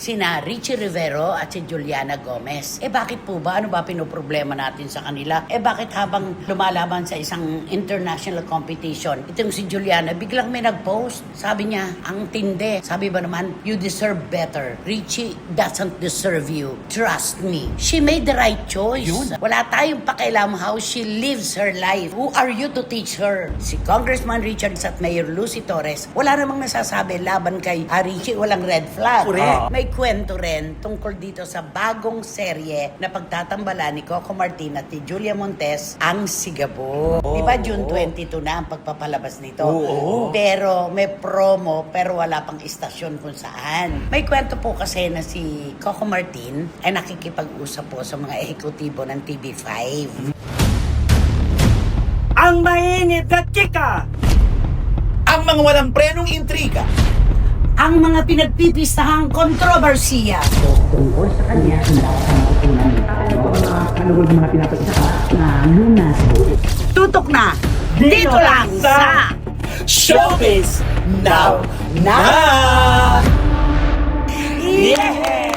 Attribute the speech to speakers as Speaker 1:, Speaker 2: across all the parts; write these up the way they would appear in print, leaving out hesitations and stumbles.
Speaker 1: sina Richie Rivero at si Juliana Gomez. Bakit po ba? Ano ba pinoproblema natin sa kanila? Bakit habang lumalaban sa isang international competition, itong si Juliana, biglang may nag-post. Sabi niya, ang tindi. Sabi ba naman, you deserve better. Richie doesn't deserve you. Trust me. She made the right choice.
Speaker 2: Yun.
Speaker 1: Wala tayong pakialam how she lives her life. Who are you to teach her? Si Congressman Richards at Mayor Lucy Torres, wala namang nasasabi laban kay Richie, walang red flag.
Speaker 2: Correct.
Speaker 1: May kwento rin tungkol dito sa bagong serye na pagtatambalan ni Coco Martin at ni Julia Montes, ang Sigabo. Di ba June 22 na ang pagpapalabas nito?
Speaker 2: Oo.
Speaker 1: Pero may promo pero wala pang istasyon kung saan. May kwento po kasi na si Coco Martin ay nakikipag-usap po sa mga ehekutibo ng TV5.
Speaker 3: Ang mainit na chika!
Speaker 2: Ang mga walang prenong intriga.
Speaker 1: Ang mga pinagpipistahang kontrobersiya. Tungkol sa kanya na tutok na dito lang sa
Speaker 2: Showbiz Now Na!
Speaker 1: Yeah!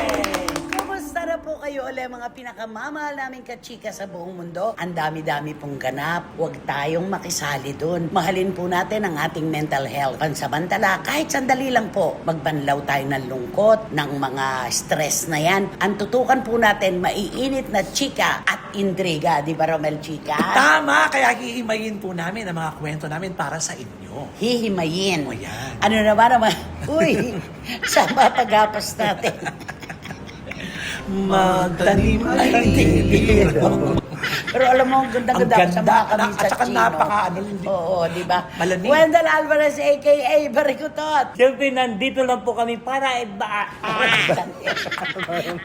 Speaker 1: Kumusta na po kayo ulit mga pinakamamahal naming kachika sa buong mundo? Ang dami-dami pong ganap. Huwag tayong makisali dun. Mahalin po natin ang ating mental health. Pansamantala, kahit sandali lang po, magbanlaw tayo ng lungkot, ng mga stress na yan. Ang tutukan po natin, maiinit na chika at intriga. Di ba, Romel Chika?
Speaker 2: Tama, kaya hihimayin po namin ang mga kwento namin para sa inyo.
Speaker 1: Hihimayin.
Speaker 2: O yan.
Speaker 1: Ano naman? Uy, sa matagapas natin.
Speaker 2: Magtanim ay tibiro.
Speaker 1: Pero alam mo, ang ganda-ganda
Speaker 2: Ang
Speaker 1: sa
Speaker 2: ganda.
Speaker 1: mga kami
Speaker 2: At saka napaka,
Speaker 1: Oo, di ba?
Speaker 2: Malamig.
Speaker 1: Wendell Alvarez, a.k.a. Barikutot.
Speaker 3: Siyempre, nandito lang po kami para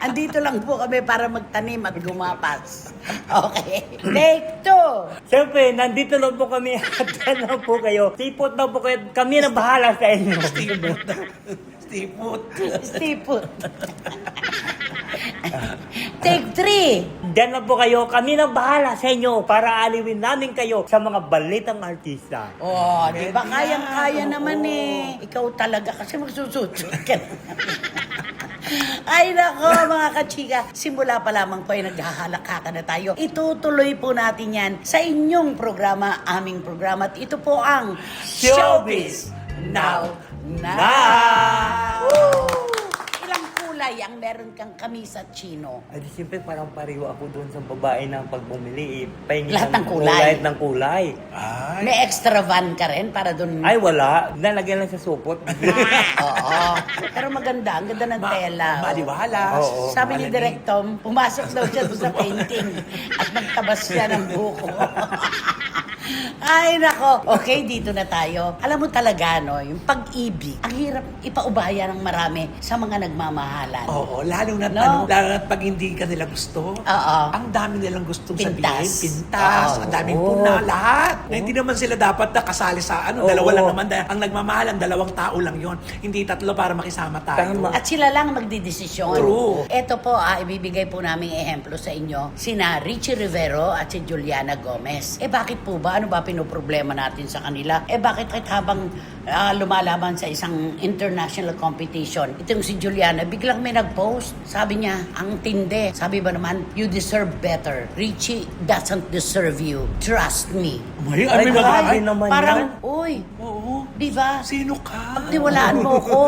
Speaker 1: Andito lang po kami para magtanim at gumapas. Okay. Take two.
Speaker 3: Siyempre, nandito lang po kami at yan lang po kayo. Tipot na po kayo. Kami na bahala sa inyo.
Speaker 2: Stipot.
Speaker 1: Stipot. Take three.
Speaker 3: Diyan lang po kayo. Kami na bahala sa inyo para aliwin namin kayo sa mga balitang artista.
Speaker 1: Oh, di ba?
Speaker 2: Pwede
Speaker 1: Kayang-kaya
Speaker 2: yan.
Speaker 1: naman
Speaker 2: Oo.
Speaker 1: eh. Ikaw talaga kasi magsusutsun ka na. Ay nako mga kachika, simula pa lamang po ay naghahalakaka na tayo. Itutuloy po natin yan sa inyong programa, aming programa. At ito po ang
Speaker 3: Showbiz
Speaker 1: Now
Speaker 3: Na!
Speaker 1: Woo! Ilang kulay ang meron kang kamisa chino?
Speaker 3: Ay, siyempre parang pariho ako doon sa babae ng pagbumili. Pahingi
Speaker 1: Lahat ng kulay.
Speaker 3: Lahat ng kulay.
Speaker 2: Ay.
Speaker 1: May extra van ka rin para dun.
Speaker 3: Ay, wala. Nalagyan lang sa supot.
Speaker 1: Oo. Pero maganda, ang ganda ng tela.
Speaker 2: Maliwalas.
Speaker 3: Oo.
Speaker 1: Sabi ni
Speaker 2: Malamig.
Speaker 1: Direk Tom, pumasok daw siya doon sa painting at magtabas siya ng buko. Ay, nako. Okay, dito na tayo. Alam mo talaga, no, yung pag-ibig, ang hirap ipaubaya ng marami sa mga nagmamahalan.
Speaker 2: Oo, lalo na
Speaker 1: No?
Speaker 2: lalo na pag hindi ka nila gusto.
Speaker 1: Oo.
Speaker 2: Ang dami nilang gustong
Speaker 1: Pintas.
Speaker 2: sabihin. Pintas.
Speaker 1: Oo.
Speaker 2: Ang daming puna. Lahat. Na hindi naman sila dapat na kasali sa
Speaker 3: Oo.
Speaker 2: dalawa lang naman. Ang nagmamahalan, dalawang tao lang yon. Hindi tatlo para makisama tayo.
Speaker 3: Tama.
Speaker 1: At sila lang magdidesisyon.
Speaker 2: True.
Speaker 1: Ito po, ibibigay po namin ehemplo sa inyo, sina Richie Rivero at si Juliana Gomez. Bakit po ba? Ano ba pinoproblema natin sa kanila? Bakit habang lumalaban sa isang international competition, itong si Juliana, biglang may nag-post. Sabi niya, ang tindi. Sabi ba naman, you deserve better. Richie doesn't deserve you. Trust me.
Speaker 2: May,
Speaker 3: Ay,
Speaker 2: may
Speaker 3: grabe
Speaker 2: mga...
Speaker 3: naman
Speaker 1: Parang,
Speaker 3: yan.
Speaker 1: uy,
Speaker 2: Oo.
Speaker 1: di ba?
Speaker 2: Sino ka?
Speaker 1: Pagtiwalaan mo ko.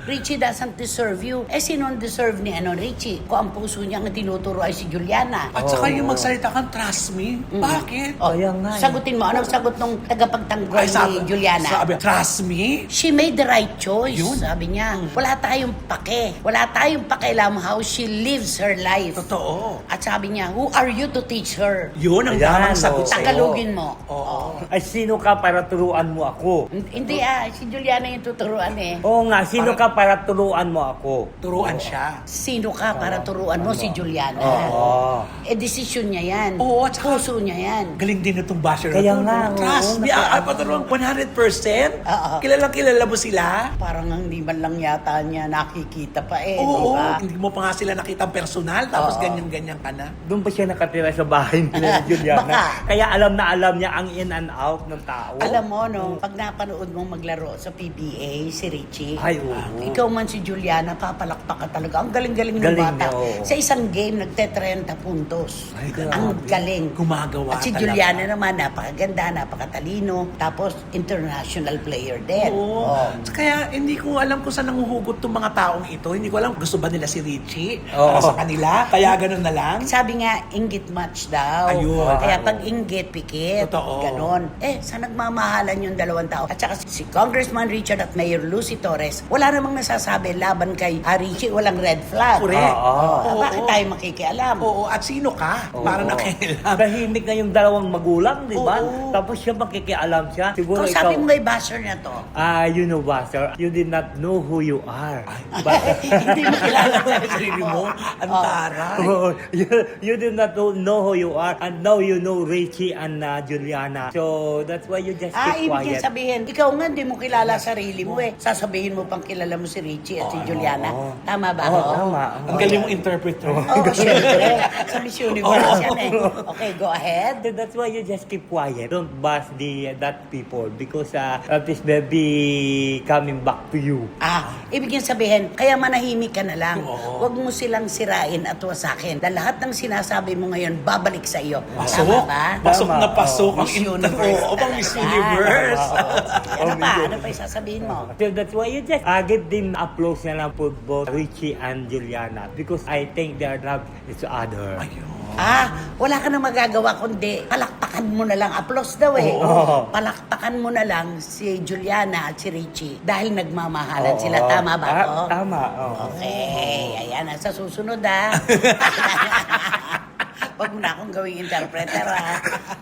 Speaker 1: Richie doesn't deserve you. Sino ang deserve ni Richie? Kung ang puso niya ang tinuturo ay si Juliana.
Speaker 2: At saka yung magsalita kang trust me. Bakit?
Speaker 3: Kaya nga eh.
Speaker 1: Sagutin mo, anong sagot nung tagapagtanggol ni Juliana?
Speaker 2: Sabi, trust me?
Speaker 1: She made the right choice.
Speaker 2: Yun.
Speaker 1: Sabi niya, wala tayong pake. Wala tayong pakialam how she lives her life.
Speaker 2: Totoo.
Speaker 1: At sabi niya, who are you to teach her?
Speaker 2: Yun ang
Speaker 3: Ayan,
Speaker 2: tamang sagot
Speaker 3: oo.
Speaker 2: sa'yo.
Speaker 1: Tagalogin mo.
Speaker 2: Oo.
Speaker 3: Ay, sino ka para turuan mo ako?
Speaker 1: Hindi si Juliana yung tuturuan eh.
Speaker 3: Oo nga, sino ka para turuan mo ako?
Speaker 2: Turuan siya.
Speaker 1: Sino ka para turuan mo si Juliana?
Speaker 3: Oo.
Speaker 1: Desisyon niya yan.
Speaker 2: Oo, at saka-
Speaker 1: Puso niya yan.
Speaker 2: Galing din itong basher
Speaker 3: Kaya
Speaker 2: na to.
Speaker 3: nga,
Speaker 2: no? Trust
Speaker 3: oo,
Speaker 2: me. Paturuan 100%?
Speaker 1: Oo.
Speaker 2: Kilala mo sila?
Speaker 1: Parang hindi man lang yata niya nakikita pa eh.
Speaker 2: Oo.
Speaker 1: Diba?
Speaker 2: Hindi mo pa nga sila nakitang personal. Tapos
Speaker 1: Oo.
Speaker 2: ganyan-ganyan ka na.
Speaker 3: Doon ba siya nakatira sa bahay nila ni Juliana?
Speaker 1: Baka.
Speaker 3: Kaya alam na alam niya ang in and out ng tao.
Speaker 1: Alam mo, no, pag napanood mong maglaro sa PBA, si Richie,
Speaker 3: Ay, oo.
Speaker 1: ikaw man si Juliana, papalakpak ka talaga. Ang galing-galing ng
Speaker 3: Galing
Speaker 1: bata.
Speaker 3: niya, oo.
Speaker 1: Sa isang game, nagte-30 puntos.
Speaker 3: Ay, grabe.
Speaker 1: Ang galing.
Speaker 2: Gumagawa
Speaker 1: At si
Speaker 2: talaga.
Speaker 1: Juliana naman, napakaganda, napakatalino. Tapos, international player din.
Speaker 2: Oo.
Speaker 1: Oh.
Speaker 2: Kaya hindi ko alam kung saan nanguhugot tong mga taong ito. Hindi ko alam, gusto ba nila si Richie?
Speaker 3: Oo.
Speaker 2: Para sa kanila? Kaya ganun na lang?
Speaker 1: Sabi nga, inggit match daw.
Speaker 2: Ayun.
Speaker 1: Kaya pag inggit, pikit.
Speaker 2: Totoo.
Speaker 1: Ganon. Sa nagmamahalan yung dalawang tao. At saka si Congressman Richard at Mayor Lucy Torres, wala namang nasasabi laban kay Richie, walang red flag.
Speaker 2: Correct.
Speaker 1: Oh,
Speaker 2: Oo.
Speaker 1: bakit tayo makikialam?
Speaker 2: Oo, at sino ka? Para
Speaker 3: Oo.
Speaker 2: nakialam.
Speaker 3: Tahimik na yung dalawang magulang, di ba?
Speaker 2: Oo.
Speaker 3: Tapos siya makikialam siya. Siguro
Speaker 1: Kung
Speaker 3: ikaw,
Speaker 1: sabi mo kay Basher na to,
Speaker 3: you know what, sir? You did not know who you are. But,
Speaker 1: hindi mo kilala sa
Speaker 2: Sarili mo, ang
Speaker 1: Oh.
Speaker 2: taray.
Speaker 3: you did not know who you are, and now you know Richie and Juliana. So that's why you just keep
Speaker 1: ibig
Speaker 3: quiet.
Speaker 1: sabihin, ikaw nga hindi mo kilala sarili mo eh. Sasabihin mo pang kilala mo si Richie at si Juliana. Tama ba?
Speaker 3: Oo,
Speaker 1: ho?
Speaker 3: tama.
Speaker 2: Ang galing mong interpreter.
Speaker 1: Oo, syempre. Sa Miss Universe yan eh. Okay, go ahead.
Speaker 3: So that's why you just keep quiet. Don't bash that people because this may be coming back to you.
Speaker 1: Ibig yung sabihin, kaya manahimik ka na lang.
Speaker 2: Oo.
Speaker 1: Huwag mo silang sirain at wasakin. Dahil lahat ng sinasabi mo ngayon, babalik sa iyo.
Speaker 2: Pasok?
Speaker 1: Tama ba?
Speaker 2: Pasok
Speaker 3: Tama.
Speaker 2: na pasok ang
Speaker 1: Miss Universe.
Speaker 2: Oo, pang Miss
Speaker 1: Yan.
Speaker 2: Universe.
Speaker 1: Ano pa? Ano pa isasabihin mo?
Speaker 3: So that's why you just give them applause na lang for both Richie and Juliana because I think they love each other.
Speaker 2: Ayun.
Speaker 1: Wala ka na magagawa kundi palakpakan mo na lang. Applause daw eh.
Speaker 3: Oo.
Speaker 1: Palakpakan mo na lang si Juliana at si Richie dahil nagmamahalan sila. Tama ba to?
Speaker 3: Tama. Oo.
Speaker 1: Okay. Ayan, sa susunod Huwag mo na akong gawing interpreter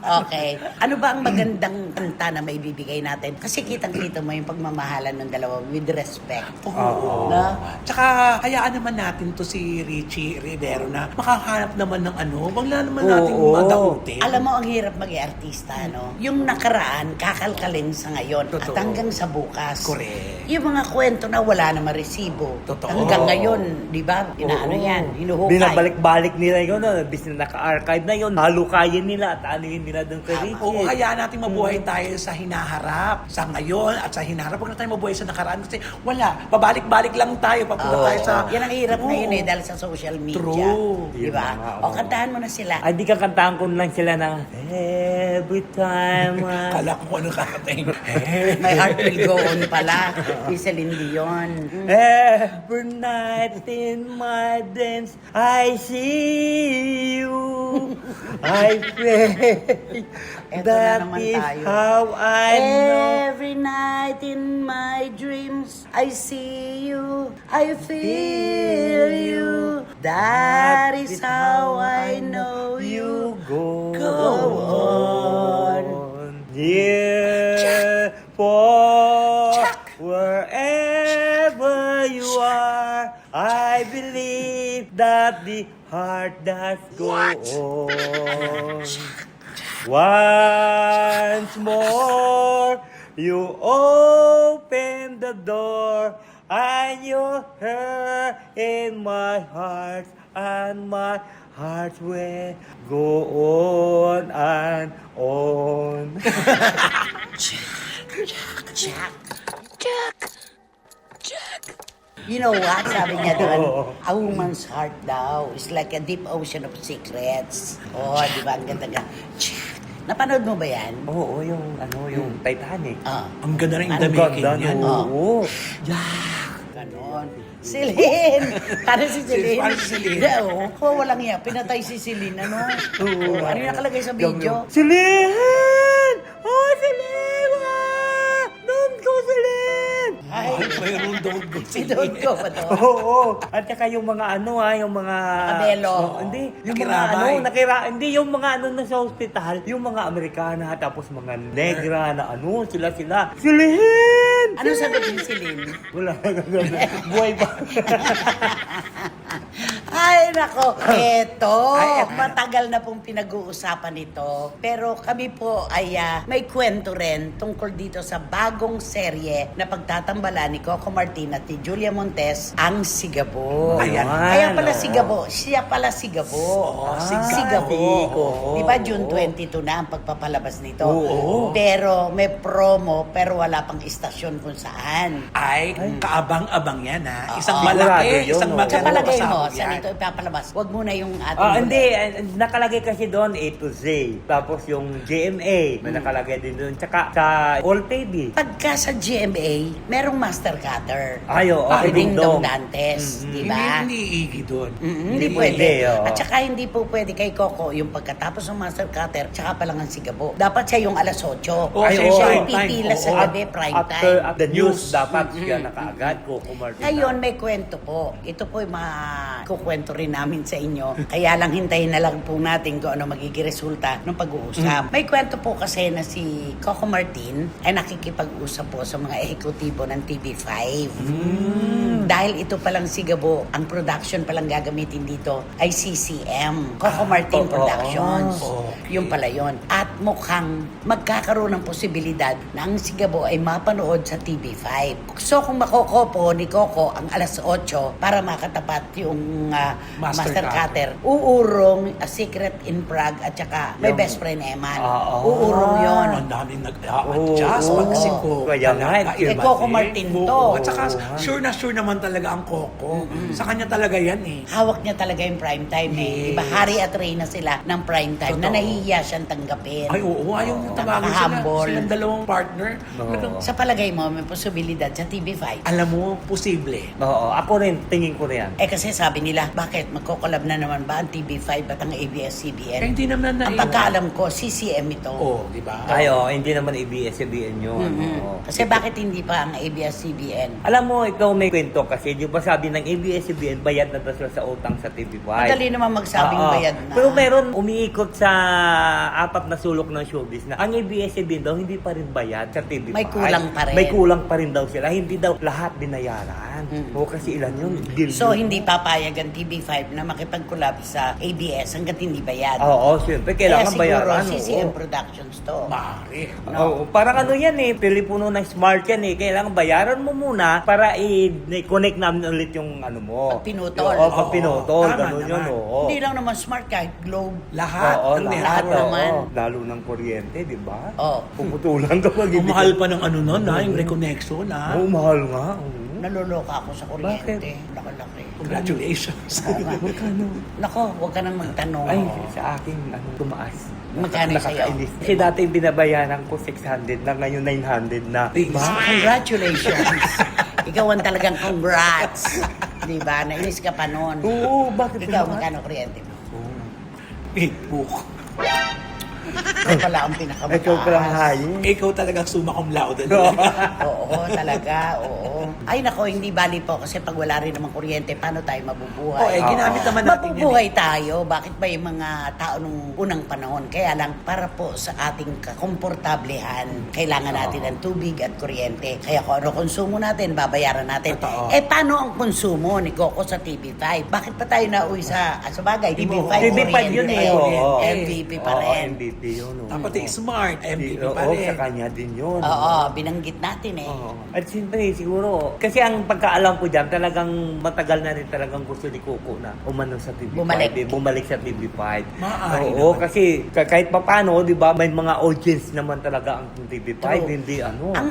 Speaker 1: Okay. Ano ba ang magandang kanta na may bibigay natin? Kasi kitang-kita mo yung pagmamahalan ng dalawa with respect.
Speaker 2: Oo.
Speaker 1: No?
Speaker 2: Tsaka, hayaan naman natin to si Richie Rivero na makahanap naman ng wala naman natin
Speaker 3: Oo.
Speaker 2: madautin.
Speaker 1: Alam mo, ang hirap mag-artista, no? Yung nakaraan, kakalkalin sa ngayon.
Speaker 2: Totoo.
Speaker 1: At hanggang sa bukas.
Speaker 2: Correct.
Speaker 1: Yung mga kwento na wala na maresibo.
Speaker 2: Totoo.
Speaker 1: Hanggang ngayon, di ba? Inaano yan, hinuhukay.
Speaker 3: Binabalik-balik nila yun, bis na naka-archive na yun, halukayin nila at anuhin nila dun kay Richie.
Speaker 2: Oo, hayaan natin mabuhay tayo sa hinaharap, sa ngayon at sa hinaharap. Huwag na tayo mabuhay sa nakaraan kasi wala. Pabalik-balik lang tayo. Papunta tayo sa...
Speaker 1: Yan ang hirap
Speaker 2: Oo.
Speaker 1: ngayon dahil sa social media.
Speaker 2: True.
Speaker 1: Di ba?
Speaker 3: Yun na nga,
Speaker 1: O, kantahan mo na sila.
Speaker 3: Ay, di kakantahan ko lang sila na every time
Speaker 2: Kala ko kung ano kakatain.
Speaker 1: My heart will go on pala. Si Celine Dion.
Speaker 3: every night in my dreams I see you. I pray
Speaker 1: Eto na
Speaker 3: that
Speaker 1: naman
Speaker 3: is
Speaker 1: tayo.
Speaker 3: how I know.
Speaker 1: Every night in my dreams, I see you, I feel you. That is how I know you
Speaker 3: go
Speaker 1: on.
Speaker 3: Yeah, for wherever you are, I believe that the heart does go on. Once more, you open the door, and you're here in my heart, and my heart will go on and on.
Speaker 1: You know what? Sabi niya doon, a woman's heart daw is like a deep ocean of secrets. Oh, di ba? Ang ganda nga. Napanood mo ba yan?
Speaker 3: Oo, yung Titanic.
Speaker 2: Ang ganda rin
Speaker 1: Ang
Speaker 2: damikin
Speaker 3: Ganda,
Speaker 2: yan.
Speaker 3: oo.
Speaker 1: Ganon. Celine! Para si Celine.
Speaker 2: Para si Celine.
Speaker 1: Walang iya. Pinatay si Celine, ano? Oo. Ano yung nakalagay sa video?
Speaker 3: Celine! Oh, Celine! Ah! Don't go, Celine!
Speaker 1: Ay,
Speaker 2: Mayroon don't go
Speaker 1: si Don't Go ba to?
Speaker 3: Oo. At saka yung mga yung mga...
Speaker 1: Nakabelo.
Speaker 3: Hindi. Yung mga
Speaker 2: Nakirabay.
Speaker 3: hindi yung mga na sa ospital, yung mga Amerikana, tapos mga negra na sila. Celine!
Speaker 1: Anong sagot ni Celine?
Speaker 3: Wala na gagawin. Buhay pa.
Speaker 1: Ay, nako, eto.
Speaker 2: Ay, eto.
Speaker 1: Matagal na pong pinag-uusapan ito. Pero kami po ay may kwento rin tungkol dito sa bagong serye na pagtatambalan ni Coco Martin at ni Julia Montes, ang Sigabo.
Speaker 2: Ayan.
Speaker 1: Kaya pala
Speaker 3: oo.
Speaker 1: Sigabo, siya pala Sigabo.
Speaker 2: Oo,
Speaker 1: Sigabo.
Speaker 3: oo.
Speaker 1: Di ba June 22 na ang pagpapalabas nito?
Speaker 2: Oo.
Speaker 1: Pero may promo, pero wala pang istasyon kung saan.
Speaker 2: Ay, kaabang-abang yan ha. Isang
Speaker 1: Oo.
Speaker 2: malaki,
Speaker 3: Sigurado yun,
Speaker 2: isang
Speaker 3: oo.
Speaker 1: Sa
Speaker 2: maganda
Speaker 1: palagay mo,
Speaker 2: kasama
Speaker 1: saan
Speaker 2: yan.
Speaker 1: ito ipapalabas? Huwag muna yung ating...
Speaker 3: Ah, hindi. Nakalagay kasi doon A to Z. Tapos yung GMA, may nakalagay din doon. Tsaka sa All TV.
Speaker 1: Pagka sa GMA, merong master cutter.
Speaker 3: Ay, oo.
Speaker 1: Ah,
Speaker 3: Okay,
Speaker 1: Ding Dong
Speaker 3: Dong.
Speaker 1: Dantes, di
Speaker 2: Hindi,
Speaker 1: ba?
Speaker 2: hindi iigi doon.
Speaker 1: Hindi pwede.
Speaker 3: oo.
Speaker 1: At saka hindi po pwede kay Coco yung pagkatapos ng master cutter, tsaka pa lang ang Sigabo. Dapat siya yung alas 8.
Speaker 2: Oo,
Speaker 3: Ay,
Speaker 2: siya
Speaker 3: oo.
Speaker 1: Siya
Speaker 2: prime
Speaker 1: yung
Speaker 2: time.
Speaker 1: pipila sa
Speaker 2: Oo.
Speaker 1: gabi, prime
Speaker 3: After
Speaker 1: time.
Speaker 3: the news,
Speaker 2: News.
Speaker 3: dapat siya nakaagad. Coco Martin.
Speaker 1: Ngayon, may kwento po. Ito po yung makukwento rin namin sa inyo. Kaya lang hintayin na lang po natin kung ano magiging resulta ng pag-uusap. May kwento po kasi na si Coco Martin ay nakikipag-usap po sa mga ehekutibo ng TV5. Dahil ito palang Sigabo, ang production palang gagamitin dito ay CCM, Coco Martin
Speaker 3: oo,
Speaker 1: Productions.
Speaker 2: oo.
Speaker 1: Yung pala yun. At mukhang magkakaroon ng posibilidad na ang Sigabo ay mapanood sa TV5. So kung makokopo ni Coco ang alas 8 para makatapat yung
Speaker 2: Master
Speaker 1: Master Cutter, uurong A Secret in Prague at saka may
Speaker 3: Yung-
Speaker 1: best friend Eman.
Speaker 3: Oo.
Speaker 1: Uurong yun.
Speaker 2: Ang daming nag-adjust.
Speaker 3: Oo.
Speaker 2: Kasi Coco.
Speaker 3: Kaya nga,
Speaker 1: Eh, Coco Martin to.
Speaker 2: Oo. At saka sure na sure naman talaga ang Coco. Sa kanya talaga yan eh.
Speaker 1: Hawak niya talaga yung prime time eh.
Speaker 2: Yes.
Speaker 1: Diba, Hari at Reyna sila ng prime time na
Speaker 2: Totoo.
Speaker 1: nahihiya siyang tanggapin.
Speaker 2: Ay, oo. Ayaw niya tawagin sila.
Speaker 1: Nakaka-humble.
Speaker 2: Silang dalawang partner.
Speaker 3: Oo.
Speaker 2: Talagang-
Speaker 1: Sa palagay mo, may posibilidad sa TV5.
Speaker 2: Alam mo, posible.
Speaker 3: Oo, ako rin, tingin ko rin yan.
Speaker 1: Eh kasi sabi nila, bakit magkokolab na naman ba ang TV5 at ang
Speaker 2: Eh,
Speaker 1: ABS-CBN?
Speaker 2: hindi naman na
Speaker 1: Ang pagkaalam ko, CCM ito.
Speaker 2: Oo, di ba?
Speaker 3: Ay, oo, hindi naman ABS-CBN yun. Oo.
Speaker 1: Kasi bakit hindi pa ang ABS-CBN?
Speaker 3: Alam mo, ikaw may kwento kasi, di ba sabi ng ABS-CBN, bayad na daw sila sa utang sa TV5.
Speaker 1: Madali naman magsabing
Speaker 3: Oo.
Speaker 1: bayad na.
Speaker 3: Pero meron umiikot sa apat na sulok ng showbiz na ang ABS-CBN daw hindi pa rin bayad sa TV5.
Speaker 1: May kulang pa rin.
Speaker 3: May kulang pa rin daw sila. Hindi daw lahat binayaran. O kasi ilan yun?
Speaker 1: So, hindi papayag ang TV5 na makipag-collab sa ABS hanggat hindi bayad.
Speaker 3: Oo, siyempre, kailangan
Speaker 1: Kaya
Speaker 3: bayaran.
Speaker 1: siguro, CCM
Speaker 3: oo.
Speaker 1: Productions to.
Speaker 2: Maaari.
Speaker 3: Oo, parang ano yan eh, telepono na smart yan eh. Kailangan bayaran mo muna para i-connect namin ulit yung ano mo.
Speaker 1: Pag pinutol.
Speaker 3: Oo, pag pinutol.
Speaker 2: Tama
Speaker 3: Ganun yun,
Speaker 2: naman.
Speaker 3: oo.
Speaker 1: Hindi lang naman smart kahit Globe.
Speaker 2: Lahat.
Speaker 3: Oo,
Speaker 2: ang
Speaker 3: lahat
Speaker 2: network.
Speaker 1: naman.
Speaker 3: oo. Lalo ng kuryente, di ba?
Speaker 1: Oo.
Speaker 3: Puputulan ka pag
Speaker 2: Ang mahal pa ng ano nun ha, yung reconnection ha.
Speaker 3: Oo, mahal nga. oo.
Speaker 1: Naloloka ako sa kuryente.
Speaker 3: Bakit?
Speaker 1: Laki-laki.
Speaker 2: Congratulations.
Speaker 3: Magkano?
Speaker 1: Nako, huwag ka nang magtanong.
Speaker 3: Ay, sa akin, ano, tumaas.
Speaker 1: Magkano sa'yo?
Speaker 3: Nakakainis. Kasi dati binabayaran ko 600 na, ngayon 900 na.
Speaker 2: Diba?
Speaker 1: Congratulations. Ikaw ang talagang congrats. Diba? Nainis ka pa noon.
Speaker 3: Oo, bakit
Speaker 1: Ikaw,
Speaker 3: tumaas?
Speaker 1: magkano kuryente mo?
Speaker 2: Facebook.
Speaker 1: Ikaw pala ang pinakamataas.
Speaker 3: Ikaw palang hayin.
Speaker 2: Ikaw talagang summa cum laude.
Speaker 1: Oo, talaga, oo. Ay nako, hindi bali po kasi pag wala rin namang kuryente, paano tayo mabubuhay?
Speaker 2: Oo, eh, ginamit naman natin yan.
Speaker 1: Mabubuhay tayo. Bakit ba yung mga tao nung unang panahon? Kaya lang, para po sa ating kakomportablehan, kailangan natin ng tubig at kuryente. Kaya kung ano konsumo natin, babayaran natin.
Speaker 2: Totoo.
Speaker 1: Eh, paano ang konsumo ni Coco sa TV5? Bakit pa tayo nauwi sa bagay? TV5,
Speaker 3: TV5 yun eh, oo.
Speaker 1: MVP pa
Speaker 3: Oo,
Speaker 1: rin.
Speaker 3: MVP yun. oo.
Speaker 2: Dapat eh, smart. MVP
Speaker 3: Oo,
Speaker 2: pa rin.
Speaker 3: sa kanya din yun.
Speaker 1: Oo, binanggit natin eh.
Speaker 3: Oo. At siyempre, siguro, kasi ang pagkaalam ko dyan, talagang matagal na rin talagang gusto ni Coco na umano sa TV5.
Speaker 1: Bumalik.
Speaker 3: Bumalik sa TV5.
Speaker 2: Maaari
Speaker 3: Oo,
Speaker 2: naman.
Speaker 3: kasi kahit papano, di ba, may mga audience naman talaga ang TV5.
Speaker 1: True.
Speaker 3: Hindi ano.
Speaker 1: Ang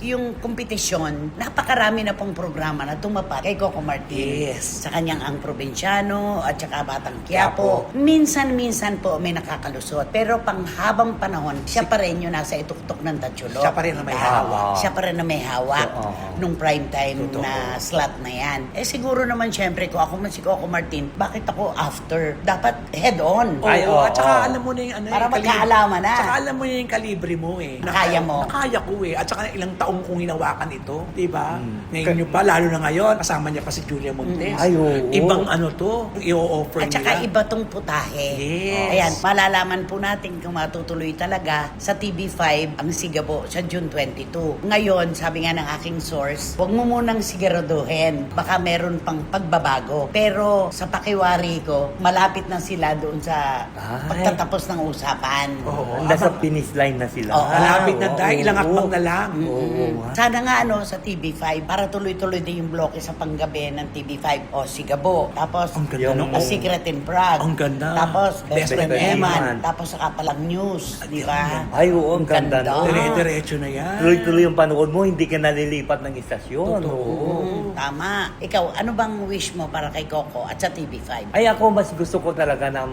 Speaker 1: yung kompetisyon, napakarami na pong programa na tumapat kay Coco Martin.
Speaker 2: Yes.
Speaker 1: Sa kanyang Ang Probinsyano at saka Batang Quiapo. Minsan-minsan po may nakakalusot. Pero panghabang panahon, siya pa rin yung nasa ituktok ng tatsulo.
Speaker 2: Siya pa rin ang may
Speaker 1: Diba?
Speaker 2: hawak.
Speaker 1: Siya pa rin ang may hawak
Speaker 3: Oo.
Speaker 1: nung prime time
Speaker 2: Totoo.
Speaker 1: na slot na yan. Eh siguro naman syempre, kung ako man si Coco Martin, bakit ako after? Dapat head on.
Speaker 2: Oo,
Speaker 3: Ay, oo,
Speaker 2: at saka
Speaker 3: oo.
Speaker 2: alam mo na yung ano,
Speaker 1: Para
Speaker 2: yung kalibre-
Speaker 1: magkaalaman na.
Speaker 2: Tsaka alam mo na yung kalibre mo eh.
Speaker 1: Kaya mo.
Speaker 2: Nakaya ko eh. At saka ilang taong kong hinawakan ito. Diba? Ngayon nyo pa, lalo na ngayon, kasama niya pa si Julia Montes.
Speaker 3: Ay, oo.
Speaker 2: Ibang ano to, i-offer
Speaker 1: At saka
Speaker 2: nila.
Speaker 1: iba tong putahe.
Speaker 2: Yes.
Speaker 1: Ayan, malalaman po natin natin kung matutuloy talaga sa TV5 ang Sigabo sa June 22. Ngayon, sabi nga ng aking source, huwag mo munang siguraduhin. Baka meron pang pagbabago. Pero sa pakiwari ko, malapit na sila doon sa
Speaker 3: Ay.
Speaker 1: pagtatapos ng usapan.
Speaker 2: Oo.
Speaker 3: Nasa finish line na sila.
Speaker 1: Oo.
Speaker 2: Malapit na dahil, ilang
Speaker 3: Oo.
Speaker 2: akbang na lang.
Speaker 3: Oo.
Speaker 1: Sana nga sa TV5 para tuloy-tuloy din yung bloke sa panggabi ng TV5 o Sigabo. Tapos
Speaker 2: Ang ganda
Speaker 3: Yung-
Speaker 2: nung...
Speaker 1: A Secret in Prague.
Speaker 2: Ang ganda.
Speaker 1: Tapos
Speaker 2: Best
Speaker 1: Best Friend
Speaker 2: Friend
Speaker 1: Eman.
Speaker 3: Eman.
Speaker 1: Tapos saka palang news, di ba?
Speaker 3: Ay, oo, ang ganda nun.
Speaker 2: Dire-diretso na yan.
Speaker 3: Tuloy-tuloy yung panood mo, hindi ka nalilipat ng istasyon.
Speaker 2: Totoo.
Speaker 3: Oo.
Speaker 1: Tama. Ikaw, ano bang wish mo para kay Coco at sa TV5?
Speaker 3: Ay ako, mas gusto ko talaga na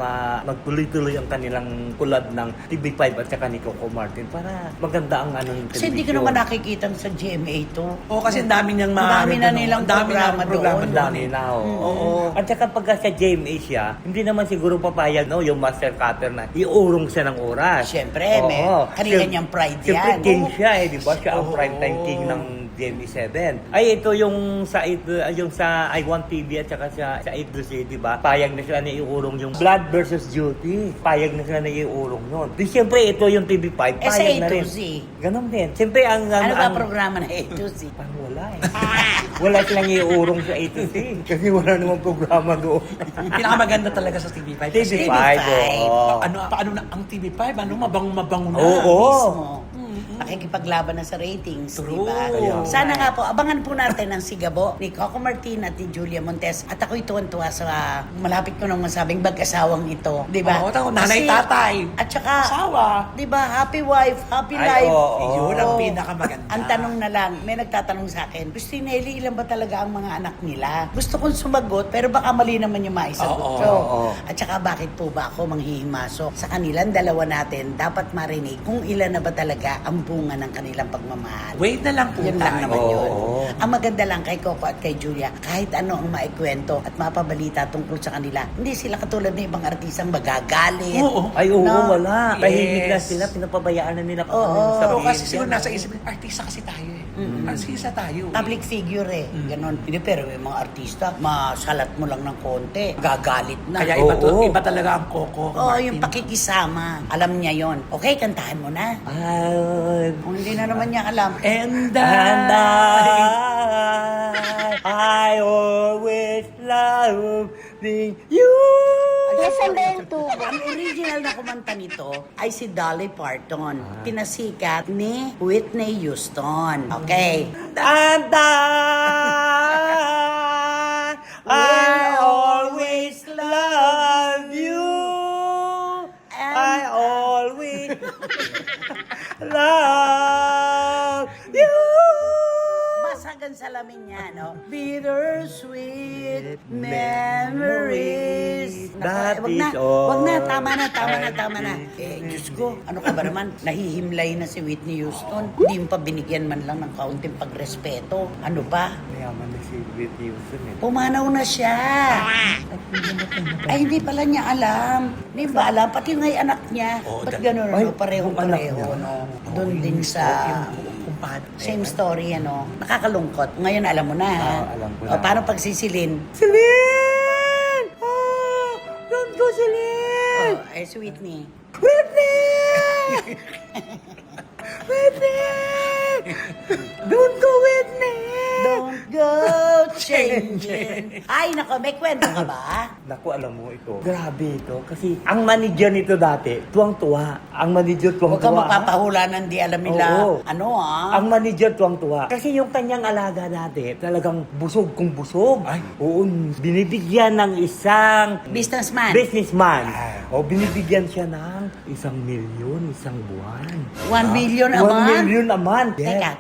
Speaker 3: magtuloy-tuloy ang kanilang tulad ng TV5 at saka ni Coco Martin para maganda ang ano yung
Speaker 1: Kasi hindi ko naman nakikita sa GMA to.
Speaker 2: Oo, kasi ang dami niyang
Speaker 1: Ang dami na nilang programa doon.
Speaker 3: Ang dami na, oo. At saka pagka sa GMA siya, hindi naman siguro papayag, no, yung master cutter na iurong siya ng oras.
Speaker 1: Siyempre, may kanina niyang pride
Speaker 3: Siyempre,
Speaker 1: yan.
Speaker 3: king siya di ba? Siya ang
Speaker 2: Oo.
Speaker 3: primetime king ng GMA7. Ay, ito yung sa I Want TV at saka sa 8 di ba? Payag na sila na iurong yung Blood versus Duty. Payag na sila na iurong yun. Di siyempre, ito yung TV5.
Speaker 1: Eh, sa
Speaker 3: Payag
Speaker 1: A
Speaker 3: na
Speaker 1: to
Speaker 3: rin.
Speaker 1: Z.
Speaker 3: Ganon din. Siyempre,
Speaker 1: Ano ba programa na A to Z?
Speaker 3: Parang wala eh. Wala silang iurong sa A to Z. Kasi wala namang programa doon.
Speaker 2: Pinakamaganda talaga sa TV5. Kasi,
Speaker 3: TV5, oo.
Speaker 2: paano na ang TV5? Ano, mabango na.
Speaker 3: Oo.
Speaker 1: Mismo. Nakikipaglaban na sa ratings, di
Speaker 2: True.
Speaker 1: ba?
Speaker 3: Ayun.
Speaker 1: Sana nga po, abangan po natin ang Sigabo ni Coco Martin at ni Julia Montes. At ako'y tuwan-tuwa sa malapit ko nang masabing mag-asawang ito, di ba?
Speaker 2: Oo, nanay, tatay.
Speaker 1: At saka,
Speaker 2: Asawa.
Speaker 1: di ba, happy wife, happy
Speaker 3: Ay,
Speaker 1: life.
Speaker 3: oo.
Speaker 2: Yun ang
Speaker 1: Oo.
Speaker 2: pinakamaganda.
Speaker 1: Ang tanong na lang, may nagtatanong sa akin, Christinelli, ilan ba talaga ang mga anak nila? Gusto kong sumagot, pero baka mali naman yung maisagot
Speaker 2: Oo,
Speaker 1: ko.
Speaker 3: oo.
Speaker 1: At saka bakit po ba ako manghihimasok sa kanilang dalawa natin, dapat marinig kung ilan na ba talaga ang bunga ng kanilang pagmamahal.
Speaker 2: Wait na lang po
Speaker 1: Yun lang
Speaker 2: tayo.
Speaker 1: naman yun.
Speaker 3: Oo.
Speaker 1: Ang maganda lang kay Coco at kay Julia, kahit ano ang maikwento at mapabalita tungkol sa kanila, hindi sila katulad ng ibang artistang magagalit.
Speaker 2: Oo.
Speaker 3: Ay, oo,
Speaker 1: No?
Speaker 3: wala.
Speaker 2: Yes.
Speaker 3: Tahimik na sila, pinapabayaan na nila kung
Speaker 1: Oo.
Speaker 3: ano yung
Speaker 2: Pero
Speaker 3: sabihin.
Speaker 2: kasi siguro nasa isip, artista kasi tayo eh. Artista tayo.
Speaker 1: Public figure eh. Ganon. Hindi, pero yung mga artista, masalat mo lang ng konti, gagalit na.
Speaker 2: Kaya
Speaker 3: Oo.
Speaker 2: iba talaga ang Coco.
Speaker 1: Oo,
Speaker 2: Martin.
Speaker 1: yung pakikisama. Alam niya yon. Okay, kantahan mo na.
Speaker 3: Ay,
Speaker 1: Kung hindi na naman niya alam.
Speaker 2: And
Speaker 3: and
Speaker 2: I...
Speaker 3: I always love you.
Speaker 1: Ang original na kumanta nito ay si Dolly Parton. Pinasikat ni Whitney Houston. Okay.
Speaker 3: And I always love you. I always love you.
Speaker 1: Basagan salamin niya, no? Bittersweet memories.
Speaker 3: That
Speaker 1: Wag
Speaker 3: is
Speaker 1: na,
Speaker 3: all
Speaker 1: wag na, tama na.
Speaker 3: I
Speaker 1: Diyos ko, ano ka ba naman? Nahihimlay na si Whitney Houston. Hindi mo pa binigyan man lang ng kaunting pagrespeto. Ano ba?
Speaker 3: Mayaman na si Whitney Houston eh.
Speaker 1: Pumanaw na siya. Ay, hindi pala niya alam. Hindi ba alam? Pati nga yung anak niya.
Speaker 2: Oo,
Speaker 1: Ba't
Speaker 2: dal-
Speaker 1: gano'n?
Speaker 3: Ay,
Speaker 1: No? Pareho-pareho,
Speaker 3: yung anak niya.
Speaker 1: no? Doon din sa... Same story, ano? Nakakalungkot. Ngayon, alam mo na, ha?
Speaker 3: Alam ko
Speaker 1: O,
Speaker 3: na.
Speaker 1: paano pagsisilin?
Speaker 3: Celine! Oh! Don't go, Celine!
Speaker 1: Oh, eh, si Whitney.
Speaker 3: Whitney! Whitney! Don't go, Whitney!
Speaker 1: Don't go changing. Ay, nako, may kwento ka ba?
Speaker 3: Naku, alam mo ito. Grabe ito. Kasi ang manager nito dati, tuwang-tuwa. Ang manager
Speaker 1: Huwag ka
Speaker 3: tuwang-tuwa.
Speaker 1: mapapahula ng di alam nila.
Speaker 3: Oo.
Speaker 1: Ano, ah?
Speaker 3: Ang manager tuwang-tuwa. Kasi yung kanyang alaga dati, talagang busog kung busog.
Speaker 2: Ay.
Speaker 3: Oo, binibigyan ng isang
Speaker 1: Businessman.
Speaker 3: businessman. O, binibigyan siya ng 1 milyon isang buwan.
Speaker 1: 1 million a
Speaker 3: 1
Speaker 1: month?
Speaker 3: million a month.
Speaker 1: Teka.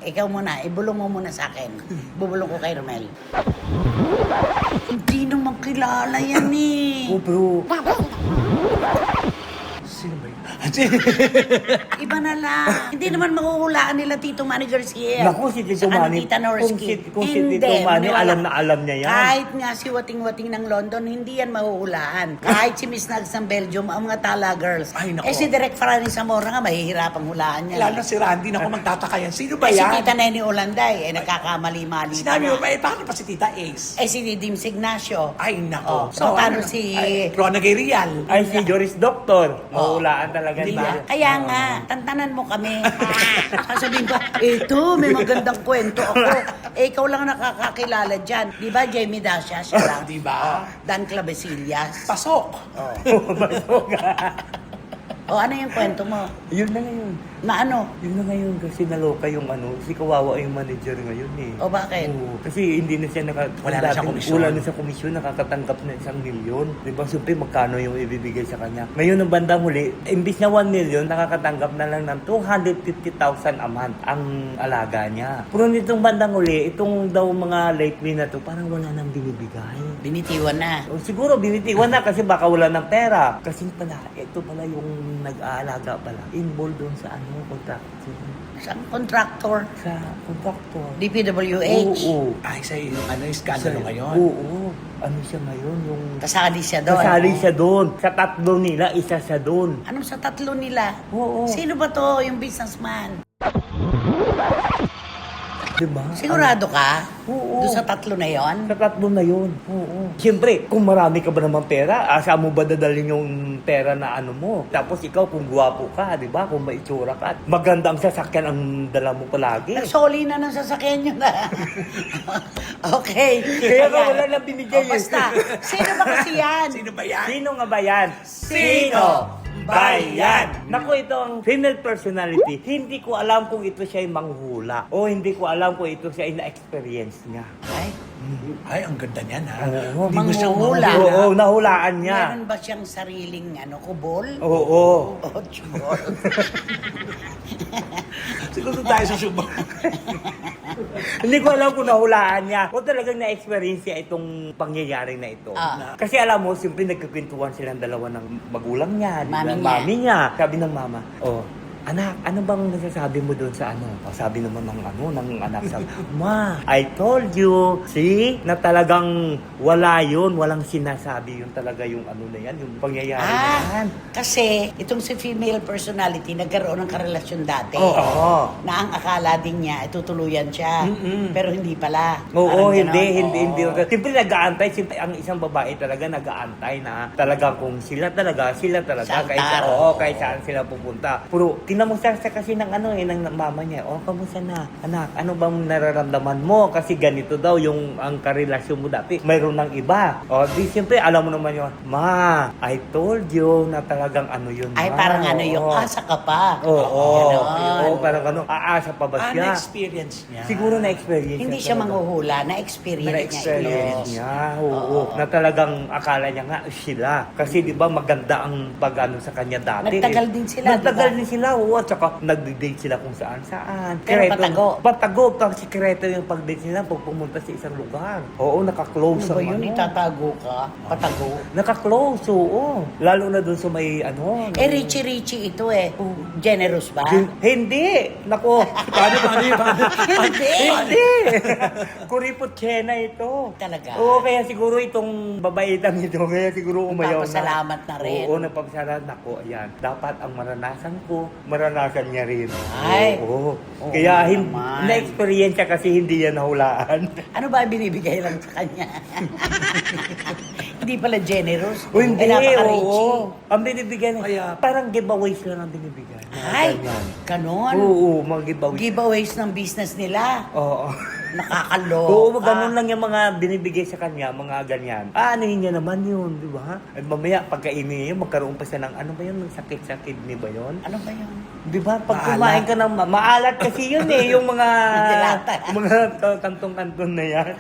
Speaker 1: Ikaw muna. Ibulong mo muna sa akin. Bubulong ko kay Romel. Hindi naman kilala yan eh.
Speaker 3: Oh, bro.
Speaker 2: Sino ba yun?
Speaker 1: Iba na lang. Hindi naman mahuhulaan nila Tito Manny Garcia.
Speaker 3: Naku, si Tito
Speaker 1: Sa
Speaker 3: Manny,
Speaker 1: Tita Norsky.
Speaker 3: kung si Tito Manny,
Speaker 1: maniwala.
Speaker 3: alam niya yan.
Speaker 1: Kahit nga si Wating-Wating ng London, hindi yan mahuhulaan. Kahit si Miss Nags ng Belgium, ang mga Tala Girls.
Speaker 2: Ay, naku.
Speaker 1: Eh si Direk Franny Zamora nga, mahihirapang hulaan niya.
Speaker 2: Lalo na si Randy, naku, magtataka yan. Sino ba
Speaker 1: Eh si
Speaker 2: yan?
Speaker 1: Tita Neni Olanday, nagkakamali-mali pa
Speaker 2: Sinabi mo,
Speaker 1: na.
Speaker 2: paano pa si Tita Ace?
Speaker 1: Eh si Dims Ignacio.
Speaker 2: Ay, nako.
Speaker 1: So, paano si-
Speaker 2: Rona Gerial.
Speaker 3: Ay, si Joris Doctor. Mahulaan talaga
Speaker 1: Di
Speaker 3: niya.
Speaker 1: ba? Kaya nga, tantanan mo kami. Sasabihin ko, ito, may magandang kwento ako. Eh, ikaw lang nakakakilala dyan. Di ba, Jamie Dacia? Siya lang.
Speaker 2: Di ba?
Speaker 1: Dan Clavesillas.
Speaker 2: Pasok.
Speaker 1: O, ano yung kwento mo?
Speaker 3: Yun na ngayon.
Speaker 1: Na ano?
Speaker 3: Yun na ngayon kasi naloka yung si Kawawa yung manager ngayon eh.
Speaker 1: O, bakit?
Speaker 3: Oo, kasi hindi na siya
Speaker 2: Wala na siyang komisyon.
Speaker 3: Wala na sa komisyon, nakakatanggap na 1 milyon. Di ba? Siyempre, magkano yung ibibigay sa kanya. Ngayon, ng bandang huli, imbis na 1 million, nakakatanggap na lang ng 250,000 a month ang alaga niya. Pero nitong bandang huli, itong daw mga lately na to, parang wala nang binibigay.
Speaker 1: Binitiwan na.
Speaker 3: O, siguro binitiwan na kasi baka wala ng pera. Kasi pala, ito pala yung nag-aalaga pala. Involved doon sa contractor.
Speaker 1: Isang contractor.
Speaker 3: Sa contractor.
Speaker 1: DPWH.
Speaker 3: Oo.
Speaker 2: Ay, sa yung skandalo ngayon.
Speaker 3: Oo. Ano siya ngayon? Yung
Speaker 1: Kasali siya doon.
Speaker 3: kasali siya doon. Sa 3 nila, isa siya doon.
Speaker 1: Anong sa 3 nila?
Speaker 3: Oo.
Speaker 1: Sino ba to yung businessman?
Speaker 3: Diba?
Speaker 1: Sigurado ka?
Speaker 3: Oo.
Speaker 1: Doon sa 3 na yon?
Speaker 3: Sa 3 na yun. Oo. Siyempre, kung marami ka ba naman pera, asa mo ba dadalhin yung pera na ano mo? Tapos ikaw, kung guwapo ka, di ba? Kung maitsura ka, maganda ang sasakyan ang dala mo palagi.
Speaker 1: Soli na ng sasakyan nyo na. Okay.
Speaker 3: Kaya nga
Speaker 1: Ayan.
Speaker 3: wala nang binigay.
Speaker 1: O, basta. Sino ba kasi yan?
Speaker 2: Sino ba yan?
Speaker 3: Sino nga ba yan?
Speaker 1: Sino
Speaker 3: ba yan? Naku, ito ang female personality. Hindi ko alam kung ito siya ay manghula. O hindi ko alam kung ito siya ay na-experience niya.
Speaker 1: Ay,
Speaker 2: Ay, ang ganda niyan, ha?
Speaker 3: Oo.
Speaker 2: Hindi mo siyang
Speaker 1: Manghula.
Speaker 2: manghula.
Speaker 3: Oo, nahulaan niya.
Speaker 1: meron ba siyang sariling kubol?
Speaker 3: Oo.
Speaker 1: O, chibol.
Speaker 2: Siguro tayo sa subo.
Speaker 3: Hindi ko alam kung nahulaan niya o talagang na-experience niya itong pangyayari na ito.
Speaker 1: Ah.
Speaker 3: Kasi alam mo, simple nagkikwentuhan silang dalawa ng magulang niya,
Speaker 1: Mami
Speaker 3: ng
Speaker 1: niya.
Speaker 3: mami niya. Sabi ng mama, anak, ano bang nasasabi mo doon sa ano? Sabi naman ng anak, sabi, Ma, I told you, see, na talagang wala yun, walang sinasabi yun talaga yung ano na yan, yung pangyayari na yan.
Speaker 1: Kasi itong si female personality nagkaroon ng karelasyon dati.
Speaker 3: Oo.
Speaker 1: Na ang akala din niya, tutuluyan siya. Pero hindi pala.
Speaker 3: Oo,
Speaker 1: Parang
Speaker 3: hindi.
Speaker 1: ganon. Oo.
Speaker 3: Siyempre nag-aantay, siyempre ang isang babae talaga nag-aantay na talaga kung sila talaga,
Speaker 1: Sa
Speaker 3: kahit
Speaker 1: altar.
Speaker 3: kahit saan sila pupunta. Pero kinamusta kasi ng ng mama niya, kamusta na? Anak, ano bang nararamdaman mo? Kasi ganito daw yung ang karelasyon mo dati. Mayroon ng iba. Di siyempre alam mo naman yun, Ma, I told you na talagang ano yun.
Speaker 1: Ay,
Speaker 3: Ma.
Speaker 1: parang yung
Speaker 3: Oo.
Speaker 1: asa ka pa.
Speaker 3: Oo.
Speaker 1: Ganon.
Speaker 3: Parang aasa pa ba siya?
Speaker 2: Na-experience niya.
Speaker 3: Siguro na-experience
Speaker 1: Hindi
Speaker 3: niya
Speaker 1: siya
Speaker 3: talaga.
Speaker 1: manghuhula, na-experience niya ito.
Speaker 3: Na-experience niya, oo. Na talagang akala niya nga sila. Kasi di ba maganda ang pag-ano sa kanya dati.
Speaker 1: Nagtagal din sila,
Speaker 3: Nagtagal
Speaker 1: di ba?
Speaker 3: din sila, oo. At saka nag-date sila kung saan-saan.
Speaker 1: Pero patago.
Speaker 3: Patago. Kasi kreto yung pag-date nila pag pumunta sa isang lugar. Oo, naka-close
Speaker 1: Ano ba
Speaker 3: ang
Speaker 1: yun? Itatago ka? Patago?
Speaker 3: Naka-close, oo. Lalo na dun sa may
Speaker 1: Richie ito Generous ba?
Speaker 3: Hindi! Nako!
Speaker 2: Paano?
Speaker 1: Hindi!
Speaker 3: Kuripot Chena ito.
Speaker 1: Talaga?
Speaker 3: Oo, kaya siguro itong babaitang ito, kaya siguro umayaw na.
Speaker 1: Nagpapasalamat na rin.
Speaker 3: Oo, nagpapasalamat na ko. Ayan, dapat ang maranasan ko, maranasan niya rin.
Speaker 1: Ay.
Speaker 3: Oo.
Speaker 1: Oo
Speaker 3: Kaya
Speaker 1: naman.
Speaker 3: na-experience siya kasi hindi yan nahulaan.
Speaker 1: Ano ba binibigay lang sa kanya? Hindi pala generous.
Speaker 3: O hindi,
Speaker 1: napaka-richie.
Speaker 3: oo. Ang binibigyan,
Speaker 2: Kaya-
Speaker 3: parang giveaways lang ang binibigyan. Mga
Speaker 1: Ay,
Speaker 3: ganyan.
Speaker 1: ganon.
Speaker 3: Oo, mga giveaways.
Speaker 1: Giveaways ng business nila.
Speaker 3: Oo.
Speaker 1: Nakakaloka.
Speaker 3: Oo, ganun lang yung mga binibigay sa kanya, mga ganyan. Anuhin niya naman yun, di ba? At mamaya, pagkainin niya, magkaroon pa siya ng, ano ba yun, ng sakit sa kidney ba yun?
Speaker 1: Ano ba yun?
Speaker 3: Di ba? Pag
Speaker 2: Maalat.
Speaker 3: kumain ka ng maalat kasi yun yung mga
Speaker 1: Dilata.
Speaker 3: mga kantong-kanton na yan.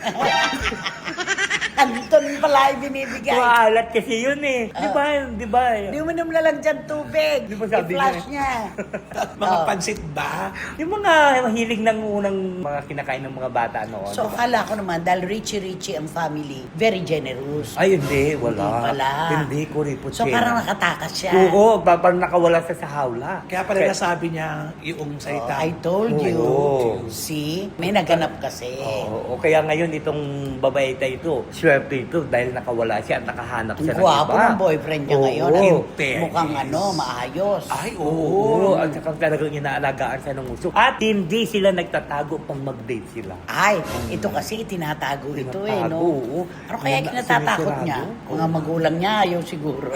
Speaker 1: Anton pala ay binibigay.
Speaker 3: Maalat kasi yun eh. Di ba? Di ba?
Speaker 1: Di mo na lang dyan tubig.
Speaker 3: Di ba sabi
Speaker 1: I-flash
Speaker 3: niya?
Speaker 1: niya.
Speaker 2: Mga
Speaker 1: Oh.
Speaker 2: pansit ba?
Speaker 3: Yung mga mahilig ng unang mga kinakain ng mga bata noon.
Speaker 1: So, akala ko naman, dahil Richie ang family, very generous.
Speaker 3: Ay, hindi. Wala.
Speaker 1: Hindi pala.
Speaker 3: Hindi ko rin po
Speaker 1: So, parang nakatakas siya.
Speaker 3: Oo, parang nakawala sa hawla.
Speaker 2: Kaya pala nasabi niya yung
Speaker 1: Oh,
Speaker 2: salita.
Speaker 1: I told you.
Speaker 3: Oo.
Speaker 1: See? May naganap kasi.
Speaker 3: Oo, kaya ngayon itong babae ito, swerte ito dahil nakawala siya at nakahanap
Speaker 1: Ang
Speaker 3: siya ng
Speaker 1: gwapo
Speaker 3: iba.
Speaker 1: ng boyfriend niya ngayon.
Speaker 3: Oo.
Speaker 1: At mukhang maayos.
Speaker 2: Ay,
Speaker 3: Oo,
Speaker 2: oo.
Speaker 3: at saka talagang inaalagaan siya ng uso. At hindi sila nagtatago pang mag-date sila.
Speaker 1: Ay, ito kasi tinatago ito eh,
Speaker 3: Tinatago,
Speaker 1: no?
Speaker 3: oo.
Speaker 1: Ano kaya
Speaker 3: Yung
Speaker 1: kinatatakot
Speaker 3: sinisirado?
Speaker 1: niya? Kung ang magulang niya, ayaw siguro.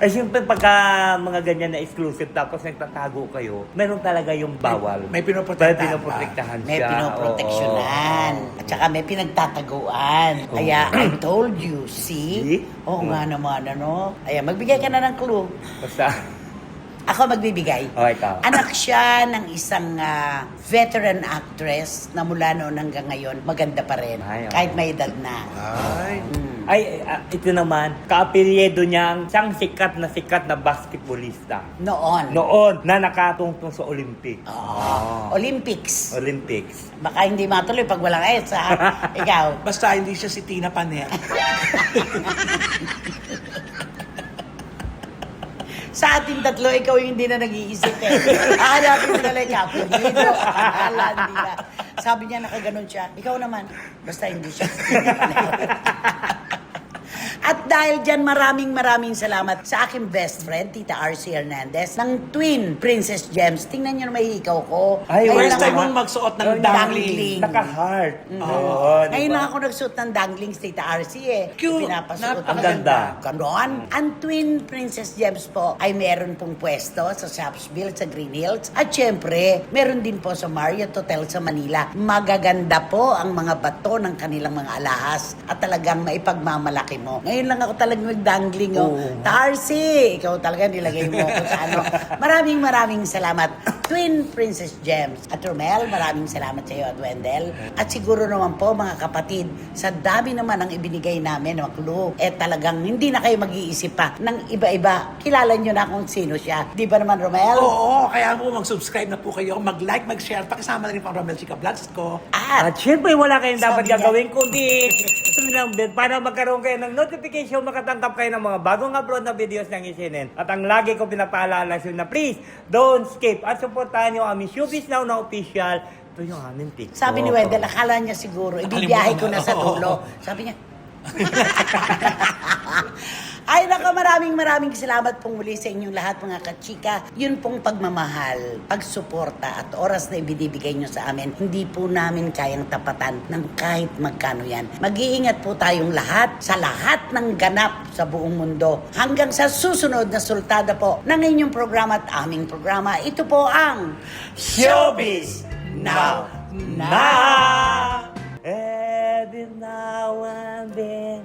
Speaker 3: Ay, siyempre pagka mga ganyan na exclusive tapos nagtatago kayo, meron talaga yung bawal.
Speaker 2: May pinoprotektahan
Speaker 3: May pinoprotektahan
Speaker 1: May
Speaker 3: siya.
Speaker 1: pinoproteksyonan. At saka may pinagtataguan. Kaya, I told you, see?
Speaker 3: See?
Speaker 1: Oo nga naman, ano? Ayan, magbigay ka na ng clue.
Speaker 3: Basta,
Speaker 1: Ako magbibigay.
Speaker 3: okay ka.
Speaker 1: Anak siya ng isang veteran actress na mula noon hanggang ngayon, maganda pa rin.
Speaker 3: Ay, okay.
Speaker 1: Kahit may edad na.
Speaker 2: Ay.
Speaker 3: Ay, ito naman, kaapelyedo niyang siyang sikat na basketballista. Noon, na nakatungtong sa Olympic.
Speaker 1: Olympics.
Speaker 3: Olympics.
Speaker 1: Baka hindi matuloy pag walang S, ha? Ikaw.
Speaker 2: Basta hindi siya si Tina Paner.
Speaker 1: Sa ating tatlo, ikaw yung hindi na nag-iisip eh. Hanapin mo na lang kapag dito. Akala, hindi na. Sabi niya nakaganon siya. Ikaw naman, basta hindi siya. At dahil dyan, maraming salamat sa aking best friend, Tita RC Hernandez, ng twin Princess Gems. Tingnan niyo na may hikaw ko.
Speaker 3: Ay,
Speaker 1: Ngayon
Speaker 2: First
Speaker 1: lang
Speaker 2: time
Speaker 1: ako-
Speaker 2: mong magsuot ng
Speaker 1: Dangling.
Speaker 2: dangling.
Speaker 3: Naka-heart.
Speaker 1: Ngayon lang ako nagsuot ng danglings, Tita RC eh.
Speaker 2: Cute.
Speaker 1: Pinapasuot
Speaker 3: Ang ganda.
Speaker 1: Ganon. Ang Twin Princess Gems po ay meron pong pwesto sa Shopsville, sa Green Hills. At syempre, meron din po sa Marriott Hotel sa Manila. Magaganda po ang mga bato ng kanilang mga alahas at talagang maipagmamalaki mo. Ngayon lang ako talagang nagdangling. Oh. Tarsi, ikaw talaga nilagay mo ko sa ano. Maraming salamat. Twin Princess Gems. At Romel, maraming salamat sa iyo at Wendell. At siguro naman po mga kapatid, sa dami naman ang ibinigay namin ng clue, talagang hindi na kayo mag-iisip pa ng iba-iba. Kilala nyo na kung sino siya. Di ba naman, Romel?
Speaker 2: Oo, kaya po mag-subscribe na po kayo, mag-like, mag-share, pakisama na rin pang Romel Chica Vlogs ko.
Speaker 3: At syempre, wala kayong dapat
Speaker 1: Sabi niya-
Speaker 3: gagawin kundi para magkaroon kayo ng notification, makatanggap kayo ng mga bagong upload na videos ng isinin. At ang lagi ko pinapaalala sa na please, don't skip at supportahan nyo aming Showbiz Now na official. Ito yung aming TikTok.
Speaker 1: Sabi ni Wendell, akala niya siguro, ibibiyahe ko na sa dulo. Sabi niya, ay naka, maraming salamat pong muli sa inyong lahat mga kachika. Yun pong pagmamahal, pagsuporta at oras na ibinibigay nyo sa amin, hindi po namin kayang tapatan ng kahit magkano yan. Mag-iingat po tayong lahat sa lahat ng ganap sa buong mundo. Hanggang sa susunod na sultada po ng inyong programa at aming programa. Ito po ang
Speaker 3: Showbiz
Speaker 2: Now.
Speaker 3: Every now and then.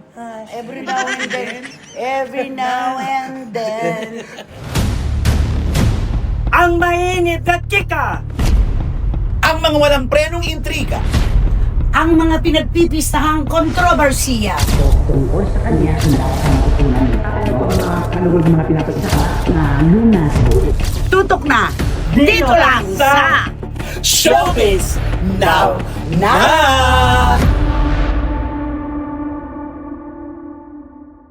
Speaker 1: Every now and then, every now and then.
Speaker 3: Ang mainit na chika!
Speaker 2: Ang mga walang prenong intriga.
Speaker 1: Ang mga pinagpipistahang kontrobersiya. Tungkol sa kanya na
Speaker 2: Ano mga pinapagtaka?
Speaker 1: tutok na dito lang sa
Speaker 2: Showbiz Now.
Speaker 1: Na!